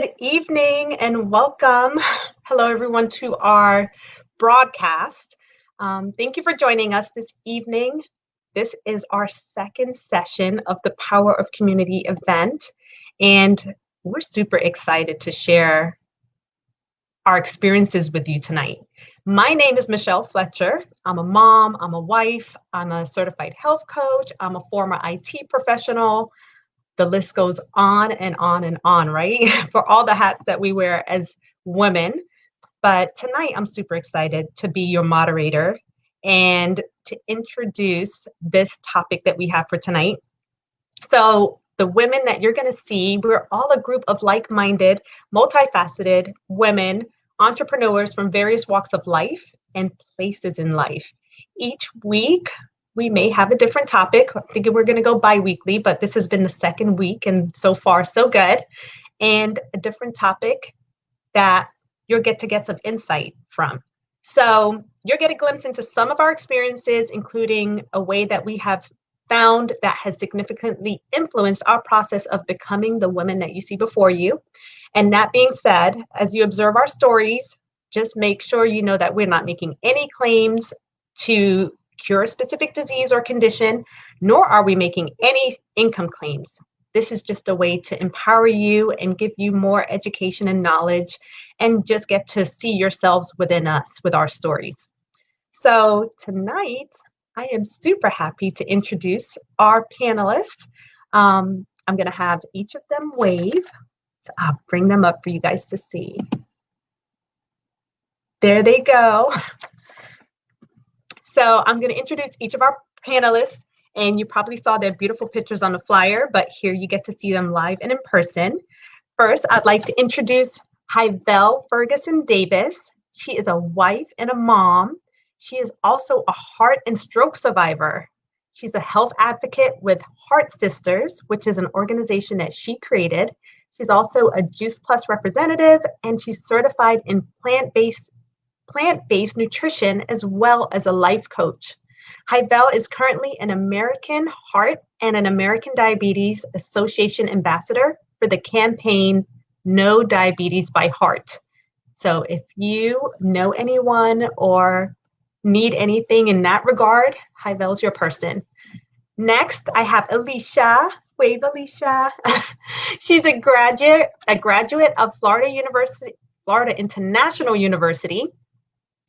Good evening and welcome. Hello, everyone, to our broadcast. Thank you for joining us this evening. This is our second session of the Power of Community event, and we're super excited to share our experiences with you tonight. My name is Michelle Fletcher. I'm a mom, I'm a wife, I'm a certified health coach, I'm a former IT professional. The list goes on and on and on, right? For all the hats that we wear as women. But tonight, I'm super excited to be your moderator and to introduce this topic that we have for tonight. So, the women that you're going to see, we're all a group of like-minded, multifaceted women, entrepreneurs from various walks of life and places in life. Each week, we may have a different topic. I think we're going to go bi-weekly, but this has been the second week, and so far, so good. And a different topic that you'll get some insight from. So you'll get a glimpse into some of our experiences, including a way that we have found that has significantly influenced our process of becoming the women that you see before you. And that being said, as you observe our stories, just make sure you know that we're not making any claims to cure a specific disease or condition, nor are we making any income claims. This is just a way to empower you and give you more education and knowledge and just get to see yourselves within us with our stories. So tonight, I am super happy to introduce our panelists. I'm going to have each of them wave. So I'll bring them up for you guys to see. There they go. So I'm going to introduce each of our panelists, and you probably saw their beautiful pictures on the flyer, but here you get to see them live and in person. First, I'd like to introduce Hyvel Ferguson Davis. She is a wife and a mom. She is also a heart and stroke survivor. She's a health advocate with Heart Sisters, which is an organization that she created. She's also a Juice Plus representative, and she's certified in plant-based nutrition as well as a life coach. Hyvel is currently an American Heart and an American Diabetes Association ambassador for the campaign No Diabetes by Heart. So if you know anyone or need anything in that regard, Hyvel's your person. Next, I have Alicia. Wave, Alicia. She's a graduate of Florida International University,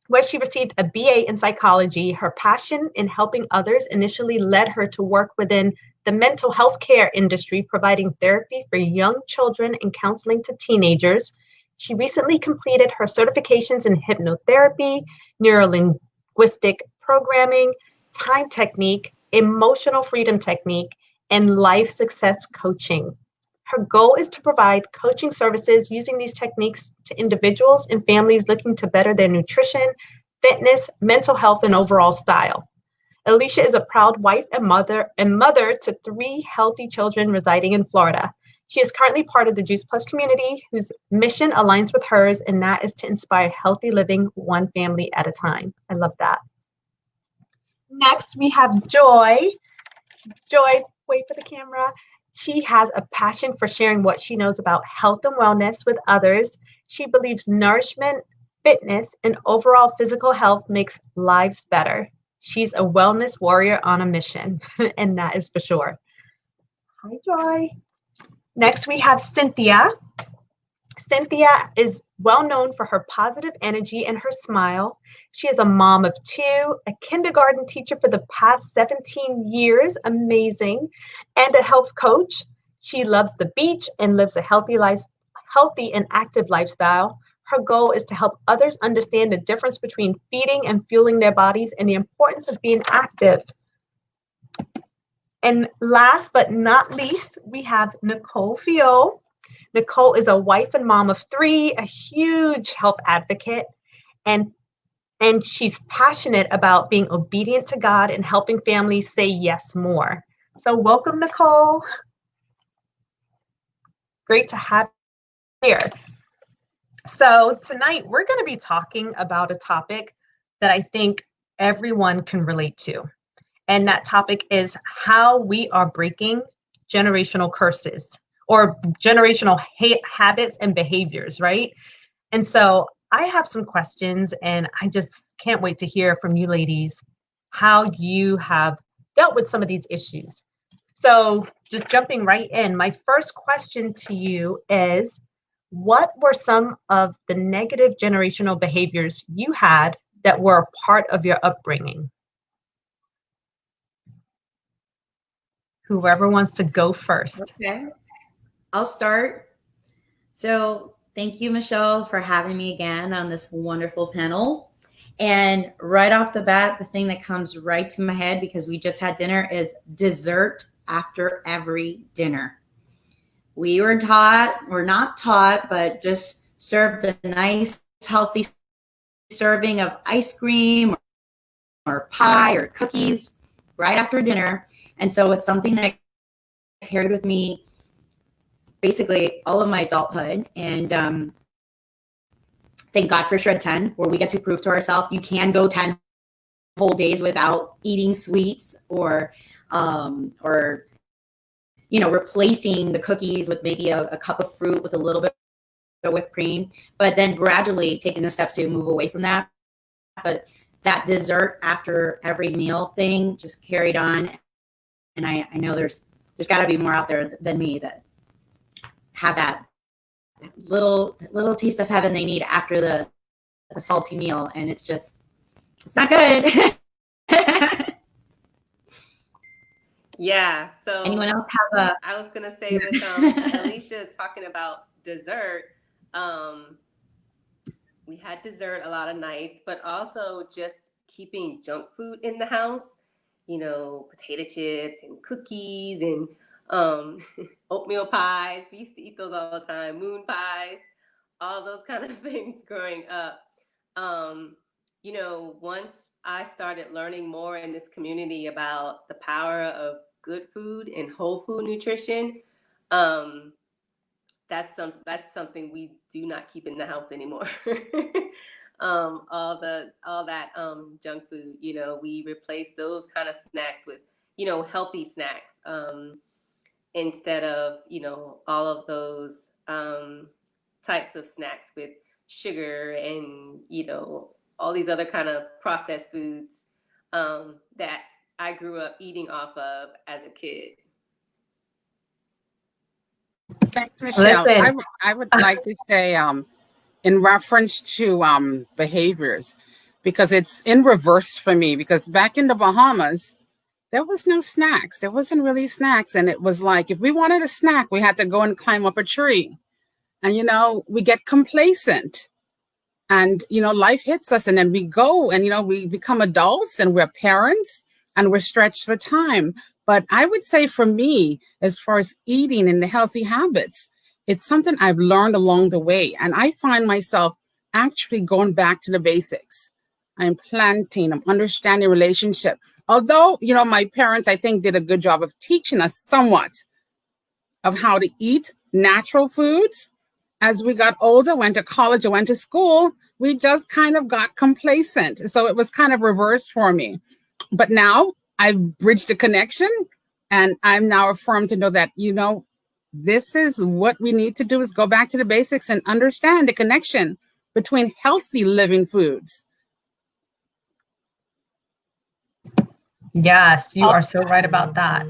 where she received a BA in psychology. Her passion in helping others initially led her to work within the mental health care industry, providing therapy for young children and counseling to teenagers. She recently completed her certifications in hypnotherapy, neurolinguistic programming, time technique, emotional freedom technique, and life success coaching. Her goal is to provide coaching services using these techniques to individuals and families looking to better their nutrition, fitness, mental health, and overall style. Alicia is a proud wife and mother to 3 healthy children residing in Florida. She is currently part of the Juice Plus community, whose mission aligns with hers, and that is to inspire healthy living one family at a time. I love that. Next, we have Joy. Joy, wait for the camera. She has a passion for sharing what she knows about health and wellness with others. She believes nourishment, fitness, and overall physical health makes lives better. She's a wellness warrior on a mission, and that is for sure. Hi, Joy. Next, we have Cynthia. Cynthia is well known for her positive energy and her smile. She is a mom of 2, a kindergarten teacher for the past 17 years, amazing, and a health coach. She loves the beach and lives a healthy and active lifestyle. Her goal is to help others understand the difference between feeding and fueling their bodies and the importance of being active. And last but not least, we have Nicole Fio. Nicole is a wife and mom of 3, a huge health advocate, and she's passionate about being obedient to God and helping families say yes more. So welcome, Nicole. Great to have you here. So tonight we're going to be talking about a topic that I think everyone can relate to. And that topic is how we are breaking generational curses, or generational habits and behaviors, right? And so I have some questions, and I just can't wait to hear from you ladies how you have dealt with some of these issues. So just jumping right in, my first question to you is, what were some of the negative generational behaviors you had that were a part of your upbringing? Whoever wants to go first. Okay, I'll start. So, thank you, Michelle, for having me again on this wonderful panel. And right off the bat, the thing that comes right to my head because we just had dinner is dessert after every dinner. We were taught, or not taught, but just served a nice, healthy serving of ice cream or pie or cookies right after dinner. And so it's something that I carried with me basically all of my adulthood. And thank God for Shred 10, where we get to prove to ourselves you can go 10 whole days without eating sweets or replacing the cookies with maybe a cup of fruit with a little bit of whipped cream, but then gradually taking the steps to move away from that. But that dessert after every meal thing just carried on. And I know there's got to be more out there than me that have that little taste of heaven they need after the salty meal, and it's not good. Yeah. So anyone else have a? I was gonna say with Alicia talking about dessert, we had dessert a lot of nights, but also just keeping junk food in the house. Potato chips and cookies and oatmeal pies. We used to eat those all the time. Moon pies, all those kind of things growing up. Once I started learning more in this community about the power of good food and whole food nutrition, that's something we do not keep in the house anymore. All that junk food, we replace those kind of snacks with healthy snacks, instead of all of those types of snacks with sugar and all these other kind of processed foods that I grew up eating off of as a kid. Thanks, Michelle. Listen. I would like to say, in reference to behaviors, because it's in reverse for me, because back in the Bahamas, there was no snacks. There wasn't really snacks. And it was like, if we wanted a snack, we had to go and climb up a tree. And, we get complacent. And, life hits us, and then we go and, we become adults and we're parents and we're stretched for time. But I would say for me, as far as eating and the healthy habits, it's something I've learned along the way. And I find myself actually going back to the basics. I'm planting, I'm understanding relationship. Although, my parents, I think, did a good job of teaching us somewhat of how to eat natural foods. As we got older, went to college or went to school, we just kind of got complacent. So it was kind of reversed for me. But now I've bridged the connection, and I'm now affirmed to know that, this is what we need to do, is go back to the basics and understand the connection between healthy living foods. Yes, you are so right about that.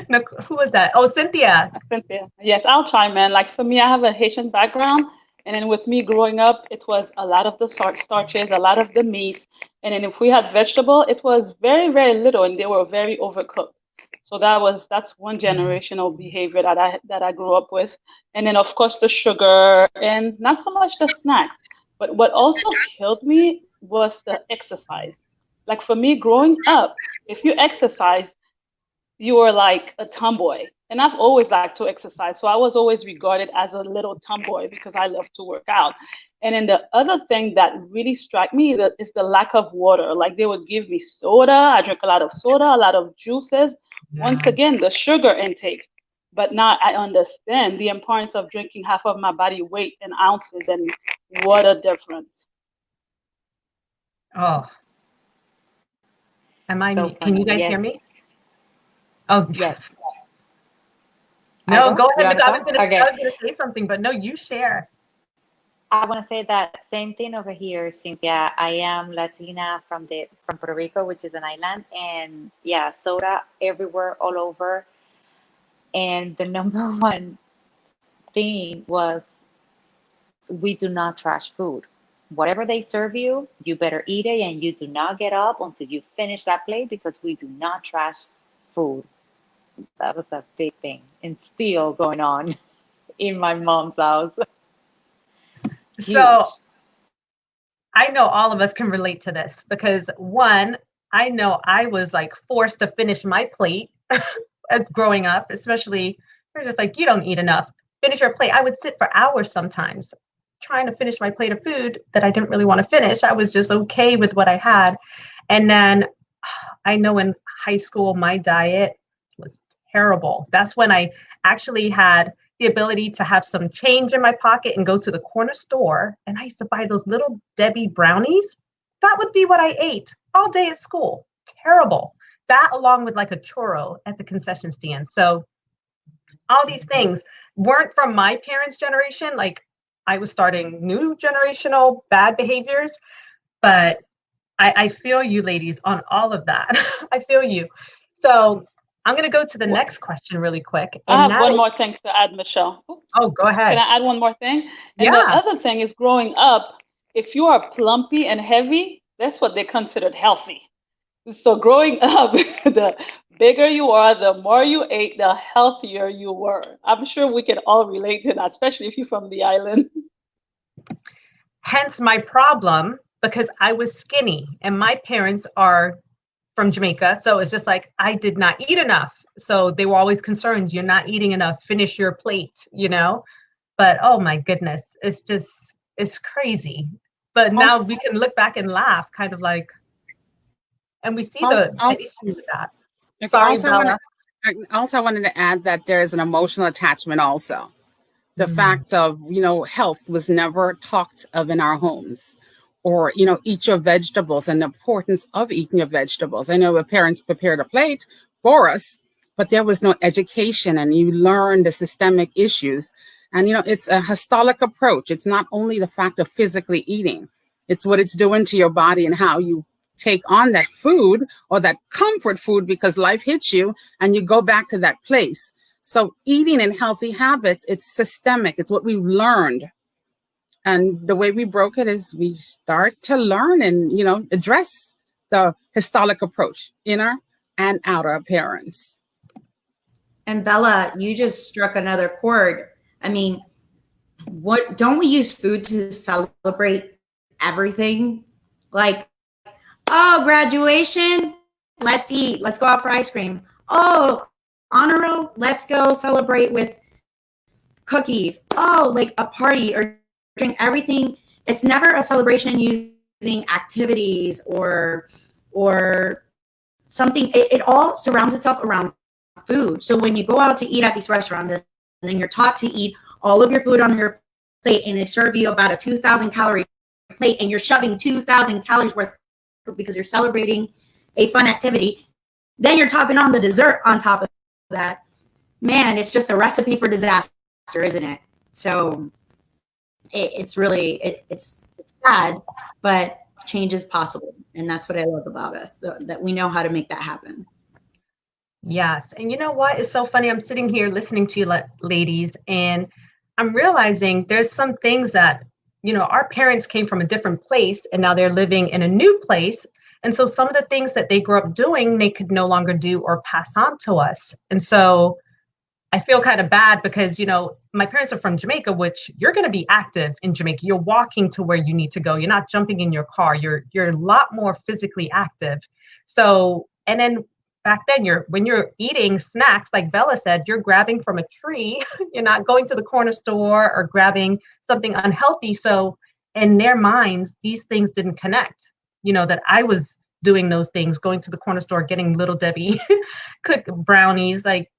No, who was that? Oh, Cynthia. Cynthia. Yes, I'll chime in. Like for me, I have a Haitian background. And then with me growing up, it was a lot of the starches, a lot of the meat. And then if we had vegetable, it was very, very little, and they were very overcooked. So that's one generational behavior that I grew up with. And then of course the sugar, and not so much the snacks. But what also killed me was the exercise. Like for me growing up, if you exercise, you were like a tomboy. And I've always liked to exercise. So I was always regarded as a little tomboy because I love to work out. And then the other thing that really struck me is the lack of water. Like they would give me soda. I drink a lot of soda, a lot of juices. Once again, the sugar intake. But now I understand the importance of drinking half of my body weight in ounces, and what a difference. Oh. So Can you guys hear yes. me? Oh, Yes. No, go? go You ahead. wanna I go? was gonna Okay. say something, but no, you share. I want to say that same thing over here, Cynthia. I am Latina from Puerto Rico, which is an island, and yeah, soda everywhere, all over. And the number one thing was we do not trash food. Whatever they serve you, you better eat it, and you do not get up until you finish that plate because we do not trash food. That was a big thing, and still going on in my mom's house. So Huge. I know all of us can relate to this because one, I know I was like forced to finish my plate growing up, especially they're just like, you don't eat enough. Finish your plate. I would sit for hours sometimes trying to finish my plate of food that I didn't really want to finish. I was just okay with what I had. And then I know in high school, my diet was terrible. That's when I actually had the ability to have some change in my pocket and go to the corner store. And I used to buy those little Debbie brownies. That would be what I ate all day at school. Terrible. That along with like a churro at the concession stand. So all these things weren't from my parents' generation. Like I was starting new generational bad behaviors, but I feel you ladies on all of that. I feel you. So I'm going to go to the Wh- next question really quick. I And have one Natalie, more thing to add, Michelle. Oops. oh, go Can ahead. I add one more thing? And the Yeah. other thing is growing up, if you are plumpy and heavy, that's what they considered healthy. So growing up, the bigger you are, the more you ate, the healthier you were. I'm sure we can all relate to that, especially if you're from the island. Hence my problem because I was skinny and my parents are from Jamaica. So it's just like I did not eat enough. So they were always concerned, you're not eating enough, finish your plate, you know? But oh my goodness, it's crazy. But now Also, we can look back and laugh, kind of like, and we see also, the issue with that. okay, Sorry, Bella. I wanted to add that there is an emotional attachment also. The Mm. fact of, health was never talked of in our homes, or, eat your vegetables and the importance of eating your vegetables. I know the parents prepared a plate for us, but there was no education, and you learn the systemic issues. And, it's a histolic approach. It's not only the fact of physically eating, it's what it's doing to your body and how you take on that food or that comfort food because life hits you and you go back to that place. So eating and healthy habits, it's systemic. It's what we learned. And the way we broke it is we start to learn and, address the histolic approach, inner and outer appearance. And Bella, you just struck another chord. I mean, what don't we use food to celebrate everything? Like, oh, graduation, let's eat, let's go out for ice cream. Oh, honor roll, let's go celebrate with cookies. Oh, like a party or drink, everything. It's never a celebration using activities or something. It all surrounds itself around food. So when you go out to eat at these restaurants and then you're taught to eat all of your food on your plate and they serve you about a 2,000 calorie plate and you're shoving 2,000 calories worth because you're celebrating a fun activity, then you're topping on the dessert on top of that. Man, it's just a recipe for disaster, isn't it? So it's really it's sad, but change is possible, and that's what I love about us, so that we know how to make that happen. Yes. And you know what? It's so funny. I'm sitting here listening to you ladies, and I'm realizing there's some things that, our parents came from a different place and now they're living in a new place. And so some of the things that they grew up doing, they could no longer do or pass on to us. And so I feel kind of bad because, my parents are from Jamaica, which you're going to be active in Jamaica. You're walking to where you need to go. You're not jumping in your car. You're a lot more physically active. So, and then back then when you're eating snacks, like Bella said, you're grabbing from a tree. You're not going to the corner store or grabbing something unhealthy. So in their minds, these things didn't connect, that I was doing those things, going to the corner store, getting little Debbie cook brownies. Like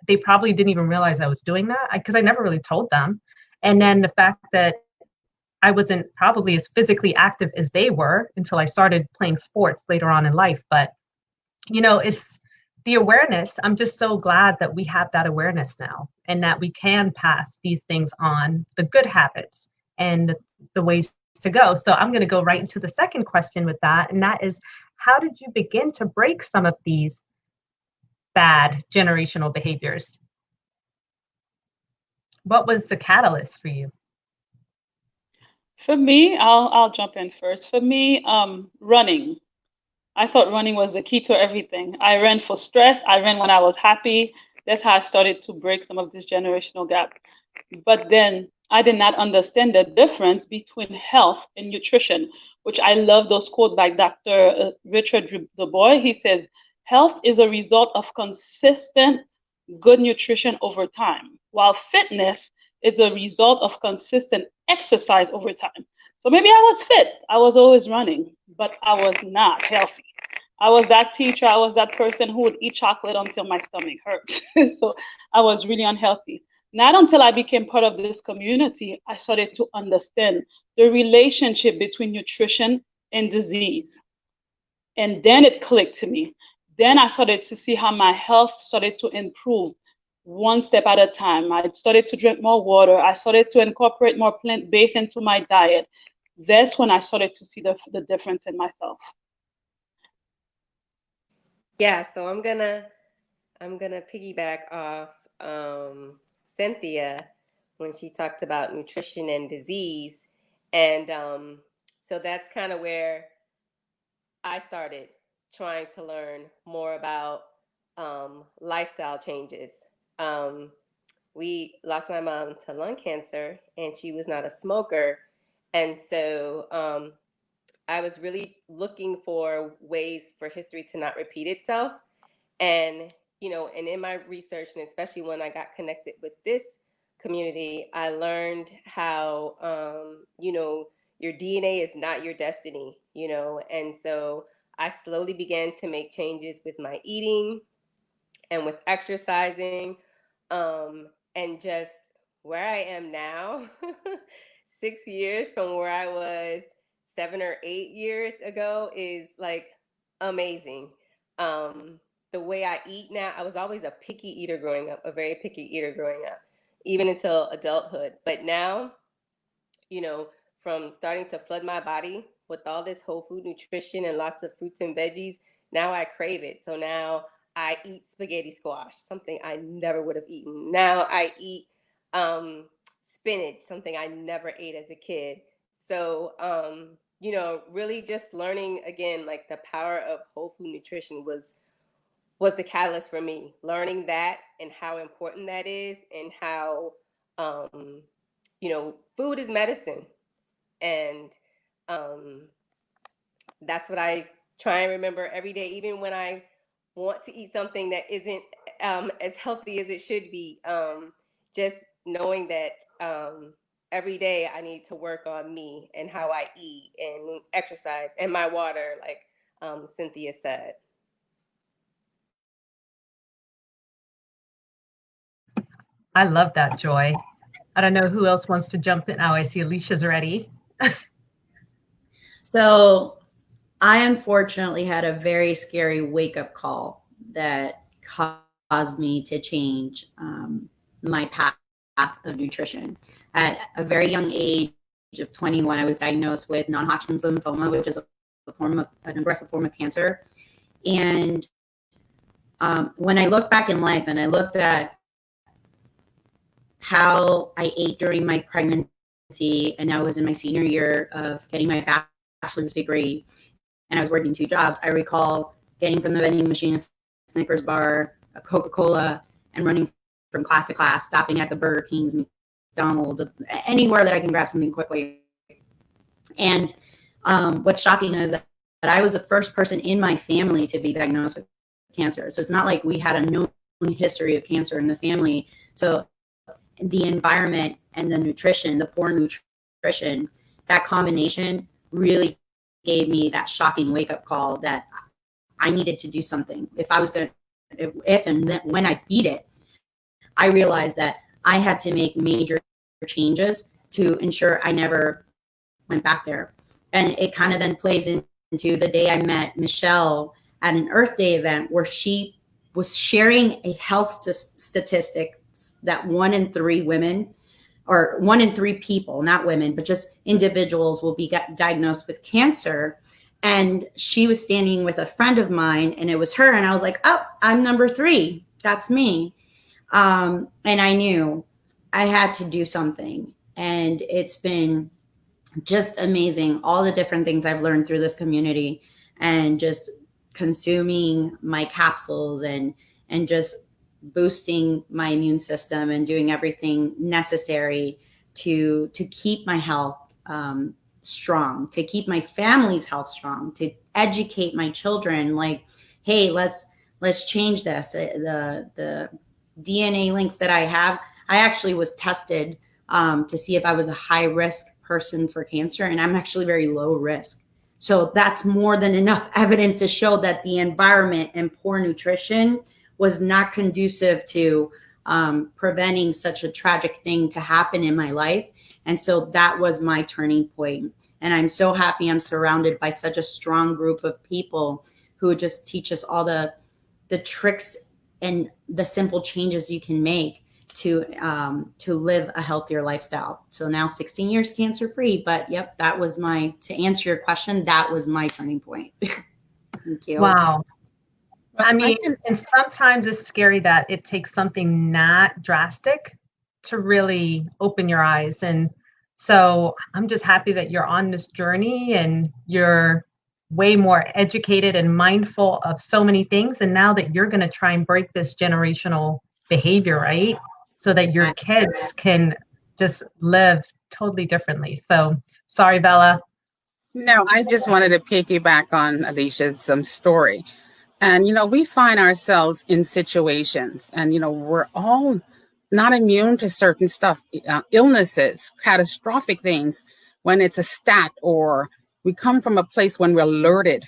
they probably didn't even realize I was doing that because I never really told them. And then the fact that I wasn't probably as physically active as they were until I started playing sports later on in life. But the awareness, I'm just so glad that we have that awareness now and that we can pass these things on, the good habits and the ways to go. So I'm going to go right into the second question with that. And that is, how did you begin to break some of these bad generational behaviors? What was the catalyst for you? For me, I'll jump in first. For me, running. I thought running was the key to everything. I ran for stress. I ran when I was happy. That's how I started to break some of this generational gap. But then I did not understand the difference between health and nutrition, which I love those quotes by Dr. Richard Dubois. He says, health is a result of consistent good nutrition over time, while fitness is a result of consistent exercise over time. So maybe I was fit, I was always running, but I was not healthy. I was that teacher, I was that person who would eat chocolate until my stomach hurt. So I was really unhealthy. Not until I became part of this community, I started to understand the relationship between nutrition and disease. And then it clicked to me. Then I started to see how my health started to improve one step at a time. I started to drink more water. I started to incorporate more plant-based into my diet. That's when I started to see the difference in myself. Yeah, so I'm gonna piggyback off Cynthia when she talked about nutrition and disease, and so that's kind of where I started trying to learn more about lifestyle changes. We lost my mom to lung cancer, and she was not a smoker, and so I was really looking for ways for history to not repeat itself. And, and in my research, and especially when I got connected with this community, I learned how, your DNA is not your destiny, and so I slowly began to make changes with my eating and with exercising, and just where I am now, 6 years from where I was 7 or 8 years ago is like amazing. The way I eat now, I was always a picky eater growing up, a very picky eater growing up, even until adulthood. But now, from starting to flood my body with all this whole food nutrition and lots of fruits and veggies, now I crave it. So now I eat spaghetti squash, something I never would have eaten. Now I eat spinach, something I never ate as a kid. So, really just learning again, like the power of whole food nutrition was the catalyst for me. Learning that and how important that is, and how, food is medicine. And that's what I try and remember every day, even when I want to eat something that isn't as healthy as it should be. Just knowing that every day I need to work on me and how I eat and exercise and my water, like Cynthia said. I love that, Joy. I don't know who else wants to jump in. Oh, I see Alicia's ready. So I unfortunately had a very scary wake-up call that caused me to change my path of nutrition. At a very young age of 21, I was diagnosed with non-Hodgkin's lymphoma, which is an aggressive form of cancer. And when I look back in life and I looked at how I ate during my pregnancy, and I was in my senior year of getting my bachelor's degree, and I was working 2 jobs, I recall getting from the vending machine a Snickers bar, a Coca-Cola, and running from class to class, stopping at the Burger Kings, McDonald's, anywhere that I can grab something quickly. And what's shocking is that I was the first person in my family to be diagnosed with cancer. So it's not like we had a known history of cancer in the family. So the environment and the nutrition, the poor nutrition, that combination really gave me that shocking wake-up call that I needed to do something. If I was going to, if and then when I beat it, I realized that I had to make major changes to ensure I never went back there. And it kind of then plays into the day I met Michelle at an Earth Day event, where she was sharing a health statistic that 1 in 3 women, or 1 in 3 people, not women, but just individuals, will be diagnosed with cancer. And she was standing with a friend of mine, and it was her. And I was like, oh, I'm number 3. That's me. And I knew I had to do something. And it's been just amazing, all the different things I've learned through this community, and just consuming my capsules and just boosting my immune system and doing everything necessary to keep my health strong, to keep my family's health strong, to educate my children, like, hey, let's change this. The DNA links that I have, I actually was tested to see if I was a high risk person for cancer, and I'm actually very low risk. So that's more than enough evidence to show that the environment and poor nutrition was not conducive to preventing such a tragic thing to happen in my life. And so that was my turning point. And I'm so happy I'm surrounded by such a strong group of people who just teach us all the tricks and the simple changes you can make to live a healthier lifestyle. So now 16 years cancer free. But yep, that was to answer your question, that was my turning point. Thank you. Wow. I mean, and sometimes it's scary that it takes something not drastic to really open your eyes. And so I'm just happy that you're on this journey and you're way more educated and mindful of so many things. And now that you're going to try and break this generational behavior, right? So that your kids can just live totally differently. So sorry, Bella. No, I just wanted to piggyback on Alicia's story. And, we find ourselves in situations, and, we're all not immune to certain stuff, illnesses, catastrophic things, when it's a stat, or we come from a place when we're alerted.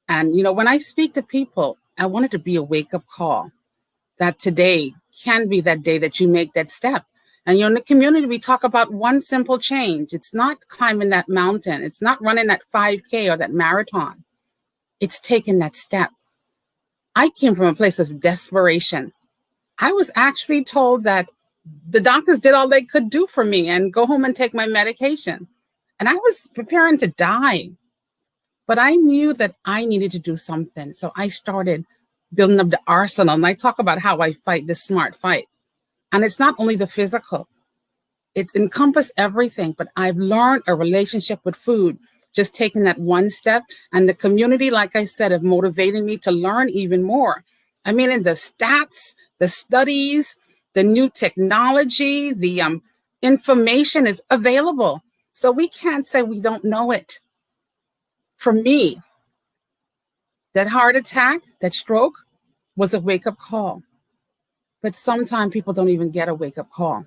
And, when I speak to people, I want it to be a wake-up call that today can be that day that you make that step. And, in the community, we talk about one simple change. It's not climbing that mountain. It's not running that 5K or that marathon. It's taking that step. I came from a place of desperation. I was actually told that the doctors did all they could do for me and go home and take my medication. And I was preparing to die. But I knew that I needed to do something. So I started building up the arsenal. And I talk about how I fight this smart fight. And it's not only the physical. It encompasses everything. But I've learned a relationship with food, just taking that one step. And the community, like I said, have motivated me to learn even more. I mean, in the stats, the studies, the new technology, the information is available. So we can't say we don't know it. For me, that heart attack, that stroke was a wake-up call. But sometimes people don't even get a wake-up call.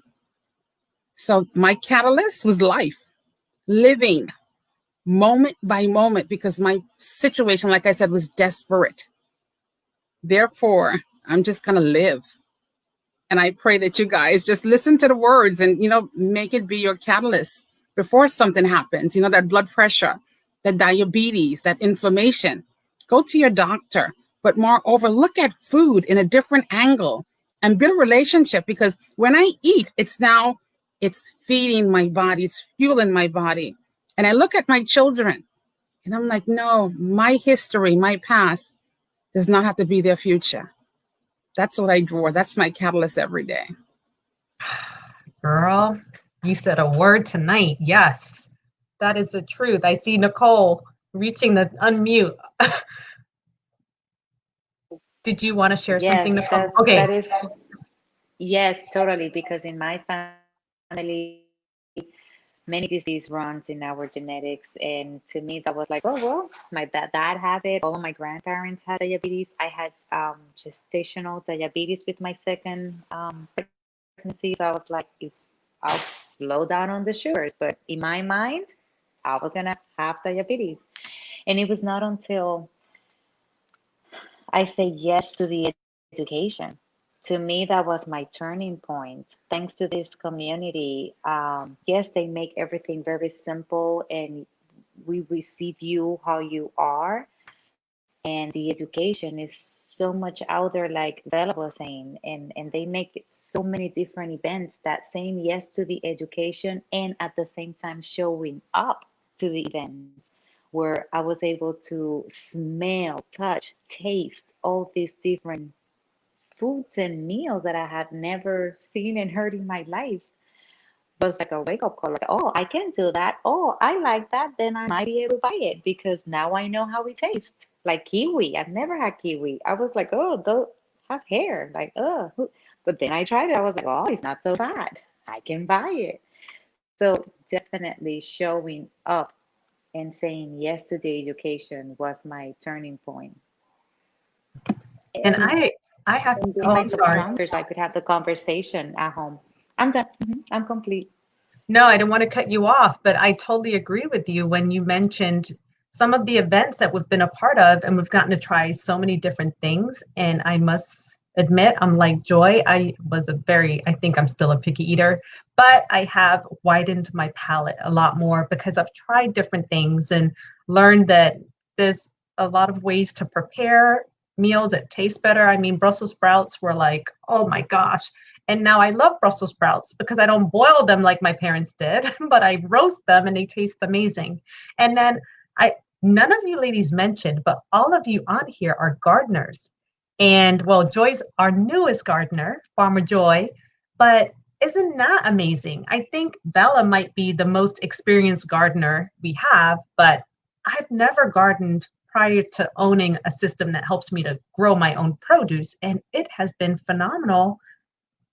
So my catalyst was life, living moment by moment, because my situation, like I said, was desperate. Therefore, I'm just going to live. And I pray that you guys just listen to the words and, make it be your catalyst before something happens, that blood pressure, that diabetes, that inflammation. Go to your doctor. But moreover, look at food in a different angle and build a relationship, because when I eat, it's feeding my body, it's fueling my body. And I look at my children and I'm like, no, my history, my past does not have to be their future. That's what I draw. That's my catalyst every day. Girl, you said a word tonight. Yes, that is the truth. I see Nicole reaching the unmute. Did you want to share something, Nicole? Okay. Yes, totally. Because in my family, many disease runs in our genetics, and to me that was like, oh well, my dad has it, all of my grandparents had diabetes. I had gestational diabetes with my second pregnancy, so I was like, if I'll slow down on the sugars, but in my mind I was gonna have diabetes. And it was not until I say yes to the education. To me, that was my turning point. Thanks to this community, yes, they make everything very simple, and we receive you how you are. and the education is so much out there, like Bella was saying, and they make so many different events that saying yes to the education and at the same time showing up to the event where I was able to smell, touch, taste all these different foods and meals that I had never seen and heard in my life. Was like a wake up call, like, oh, I can do that. Oh, I like that. Then I might be able to buy it because now I know how it tastes. Like kiwi. I've never had kiwi. I was like, oh, those have hair. Like, oh. But then I tried it. I was like, oh, it's not so bad. I can buy it. So definitely showing up and saying yes to the education was my turning point. And I have, And oh, being I'm myself sorry. stronger so I could have the conversation at home. I'm done. I'm complete. No, I didn't want to cut you off, but I totally agree with you when you mentioned some of the events that we've been a part of, and we've gotten to try so many different things. And I must admit, I'm like Joy. I think I'm still a picky eater, but I have widened my palate a lot more because I've tried different things and learned that there's a lot of ways to prepare meals that taste better. I mean, Brussels sprouts were like, oh my gosh. And now I love Brussels sprouts because I don't boil them like my parents did, but I roast them and they taste amazing. And then none of you ladies mentioned, but all of you on here are gardeners. And well, Joy's our newest gardener, Farmer Joy, but isn't that amazing? I think Bella might be the most experienced gardener we have, but I've never gardened prior to owning a system that helps me to grow my own produce. And it has been phenomenal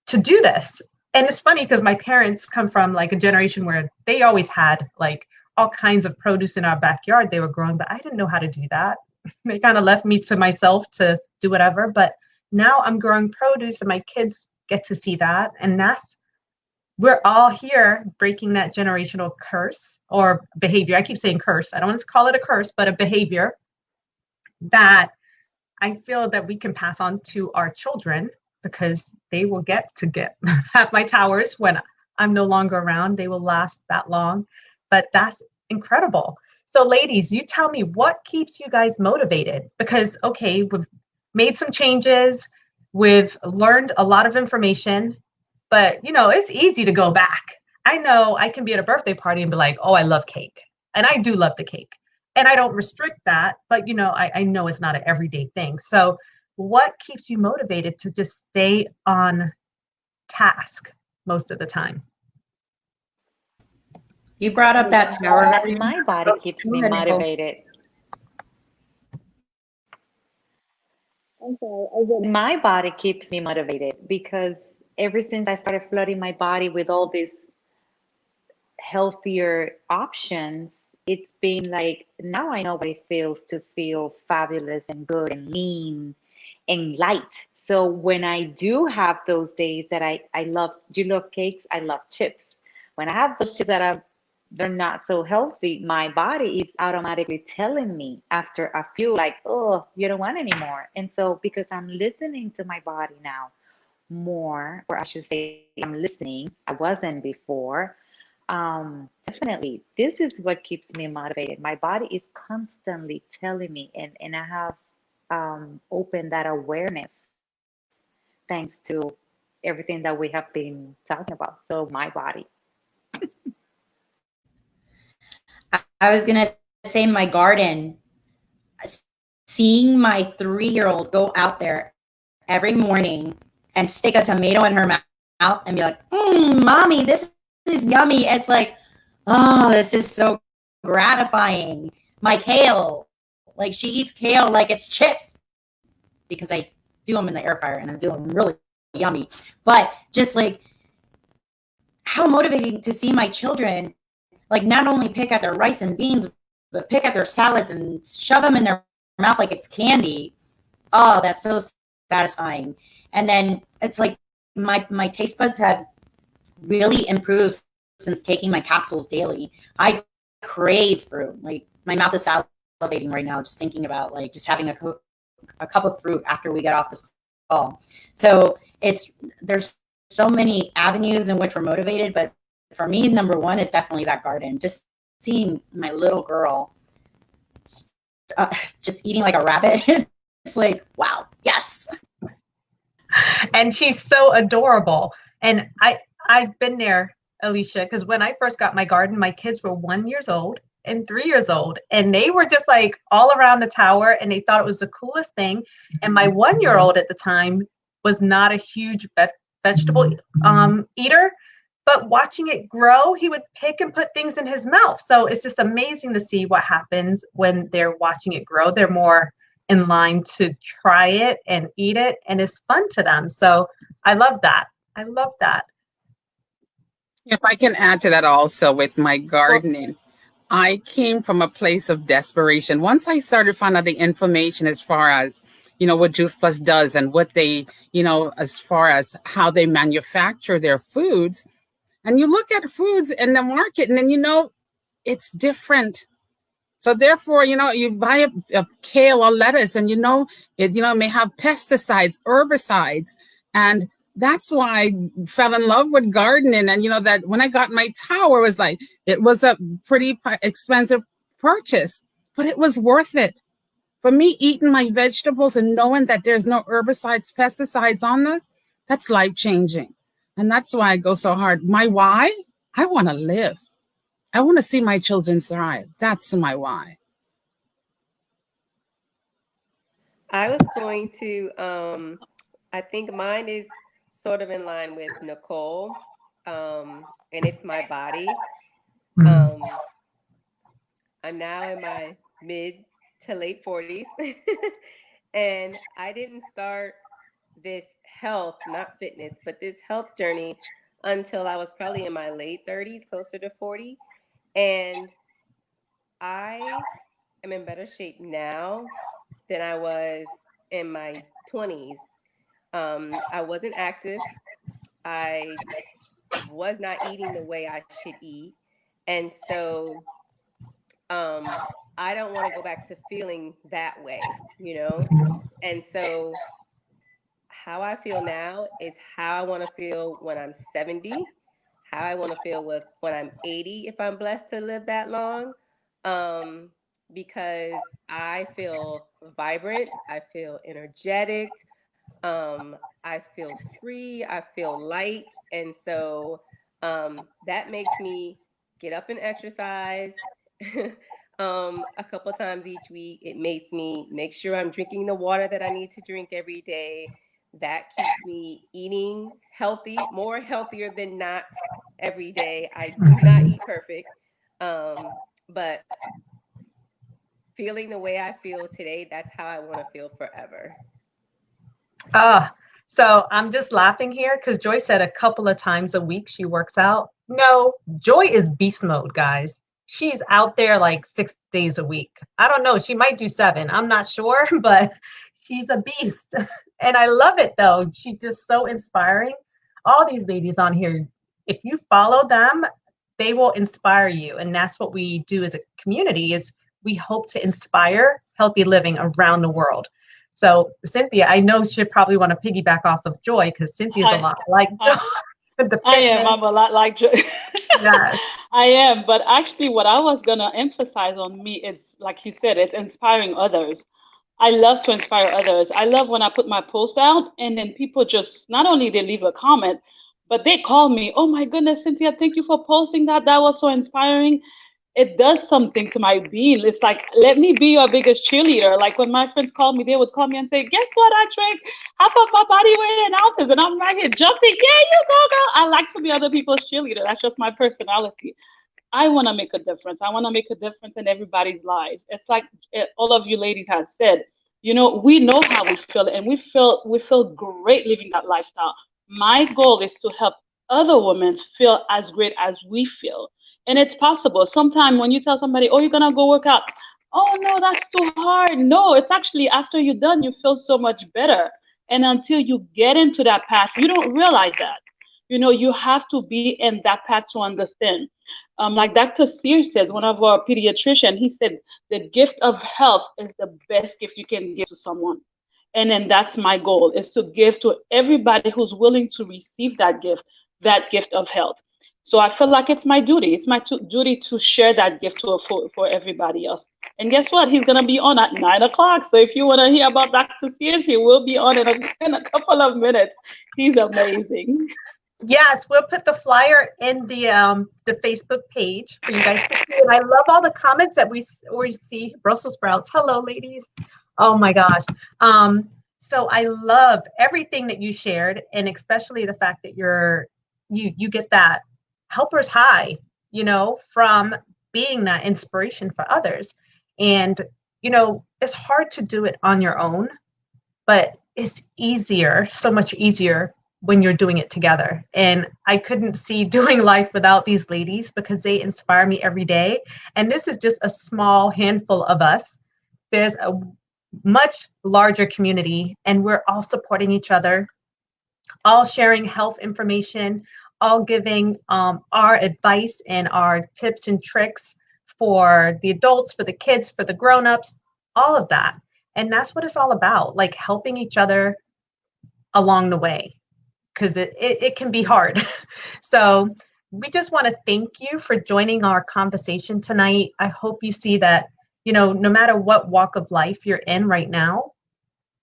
to do this. And it's funny because my parents come from like a generation where they always had like all kinds of produce in our backyard they were growing, but I didn't know how to do that. They kind of left me to myself to do whatever. But now I'm growing produce and my kids get to see that. And we're all here breaking that generational curse or behavior. I keep saying curse. I don't want to call it a curse, but a behavior that I feel that we can pass on to our children because they will get have my towers when I'm no longer around. They will last that long, but that's incredible. So ladies, you tell me what keeps you guys motivated because, okay, we've made some changes. We've learned a lot of information, but it's easy to go back. I know I can be at a birthday party and be like, oh, I love cake. And I do love the cake. And I don't restrict that, but I know it's not an everyday thing. So what keeps you motivated to just stay on task most of the time? You brought up that tower. My body keeps me motivated. My body keeps me motivated because ever since I started flooding my body with all these healthier options, it's been like, now I know what it feels to feel fabulous and good and lean and light. So when I do have those days that I love, do you love cakes? I love chips. When I have those chips that they're not so healthy, my body is automatically telling me after a few, like, oh, you don't want any more. And so because I'm listening to my body now more, or I should say I'm listening, I wasn't before. Definitely, this is what keeps me motivated. My body is constantly telling me, and I have opened that awareness thanks to everything that we have been talking about. So my body. I was going to say my garden, seeing my 3-year-old go out there every morning and stick a tomato in her mouth and be like, mommy, this is yummy. It's like, oh, this is so gratifying. My kale, like she eats kale like it's chips because I do them in the air fryer and I do them really yummy. But just like how motivating to see my children like not only pick at their rice and beans, but pick at their salads and shove them in their mouth like it's candy. Oh, that's so satisfying. And then it's like my taste buds have really improved since taking my capsules daily. I crave fruit. Like my mouth is salivating right now just thinking about like just having a cup of fruit after we get off this call. So there's so many avenues in which we're motivated, but for me, number one is definitely that garden. Just seeing my little girl just eating like a rabbit. It's like, wow, yes. And she's so adorable. And I've been there, Alicia, because when I first got my garden, my kids were 1 year old and 3 years old, and they were just like all around the tower, and they thought it was the coolest thing. And my 1 year old at the time was not a huge vegetable eater, but watching it grow, he would pick and put things in his mouth. So it's just amazing to see what happens when they're watching it grow. They're more in line to try it and eat it, and it's fun to them. So I love that. I love that. If I can add to that also with my gardening, I came from a place of desperation. Once I started finding out the information as far as, what Juice Plus does and what they, as far as how they manufacture their foods, and you look at foods in the market and then, it's different. So therefore, you buy a kale or lettuce and it may have pesticides, herbicides. And that's why I fell in love with gardening. And, that when I got my tower, it was a pretty expensive purchase, but it was worth it. For me, eating my vegetables and knowing that there's no herbicides, pesticides on this, that's life-changing. And that's why I go so hard. My why? I want to live. I want to see my children thrive. That's my why. I was going to, I think mine is sort of in line with Nicole, and it's my body. I'm now in my mid to late 40s, and I didn't start this health, not fitness, but this health journey until I was probably in my late 30s, closer to 40. And I am in better shape now than I was in my 20s. I wasn't active. I was not eating the way I should eat. And so I don't want to go back to feeling that way, And so how I feel now is how I want to feel when I'm 70, how I want to feel when I'm 80, if I'm blessed to live that long, because I feel vibrant, I feel energetic, I feel free, I feel light. And so that makes me get up and exercise a couple times each week. It makes me make sure I'm drinking the water that I need to drink every day. That keeps me eating healthy, more healthier than not every day. I do not eat perfect, but feeling the way I feel today, that's how I want to feel forever. So I'm just laughing here because Joy said a couple of times a week she works out. No, Joy is beast mode, guys. She's out there like 6 days a week. I don't know. She might do 7. I'm not sure, but she's a beast. And I love it, though. She's just so inspiring. All these ladies on here, if you follow them, they will inspire you. And that's what we do as a community is we hope to inspire healthy living around the world. So Cynthia, I know she'd probably want to piggyback off of Joy because Cynthia's a lot like Joy. I'm a lot like Joy. Yes. I am, but actually what I was going to emphasize on me is, like you said, it's inspiring others. I love to inspire others. I love when I put my post out and then people just, not only they leave a comment, but they call me, oh my goodness, Cynthia, thank you for posting that. That was so inspiring. It does something to my being. It's like, let me be your biggest cheerleader. Like when my friends call me, they would call me and say, guess what? I drank half of my body weight in ounces and I'm right here jumping. Yeah, you go, girl. I like to be other people's cheerleader. That's just my personality. I want to make a difference. I want to make a difference in everybody's lives. It's like all of you ladies have said, we know how we feel and we feel great living that lifestyle. My goal is to help other women feel as great as we feel. And it's possible. Sometimes when you tell somebody, oh, you're going to go work out. Oh, no, that's too hard. No, it's actually after you're done, you feel so much better. And until you get into that path, you don't realize that. You have to be in that path to understand. Like Dr. Sears says, one of our pediatricians, he said, the gift of health is the best gift you can give to someone. And then that's my goal, is to give to everybody who's willing to receive that gift of health. So I feel like it's my duty. It's my duty to share that gift for everybody else. And guess what? He's going to be on at 9 o'clock. So if you want to hear about Dr. Sears, he will be on in a couple of minutes. He's amazing. Yes, we'll put the flyer in the Facebook page for you guys to see. And I love all the comments that we see. Brussels sprouts. Hello, ladies. Oh my gosh. So I love everything that you shared, and especially the fact that you get that helper's high, from being that inspiration for others. And, it's hard to do it on your own, but it's easier, so much easier when you're doing it together. And I couldn't see doing life without these ladies because they inspire me every day. And this is just a small handful of us. There's a much larger community, and we're all supporting each other, all sharing health information, all giving our advice and our tips and tricks for the adults, for the kids, for the grown-ups, all of that. And that's what it's all about, like helping each other along the way, because it can be hard. So we just want to thank you for joining our conversation tonight. I hope you see that, no matter what walk of life you're in right now,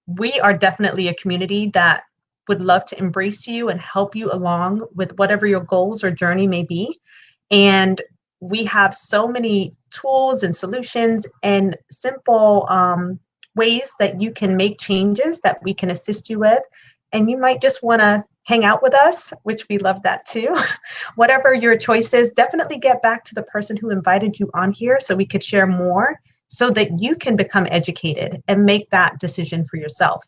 we are definitely a community that would love to embrace you and help you along with whatever your goals or journey may be. And we have so many tools and solutions and simple ways that you can make changes that we can assist you with. And you might just want to hang out with us, which we love that too. Whatever your choice is, definitely get back to the person who invited you on here so we could share more, so that you can become educated and make that decision for yourself.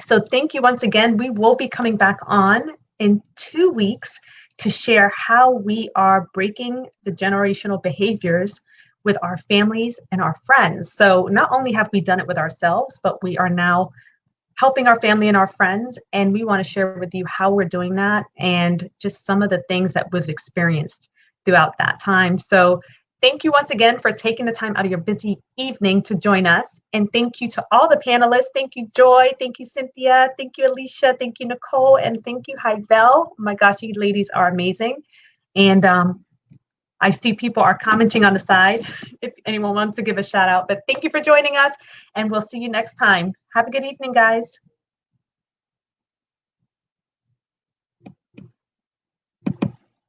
So thank you once again. We will be coming back on in 2 weeks to share how we are breaking the generational behaviors with our families and our friends. So not only have we done it with ourselves, but we are now helping our family and our friends. And we want to share with you how we're doing that and just some of the things that we've experienced throughout that time. So thank you once again for taking the time out of your busy evening to join us. And thank you to all the panelists. Thank you, Joy. Thank you, Cynthia. Thank you, Alicia. Thank you, Nicole. And thank you, Hyvel. Oh my gosh, you ladies are amazing. And I see people are commenting on the side if anyone wants to give a shout out. But thank you for joining us, and we'll see you next time. Have a good evening, guys.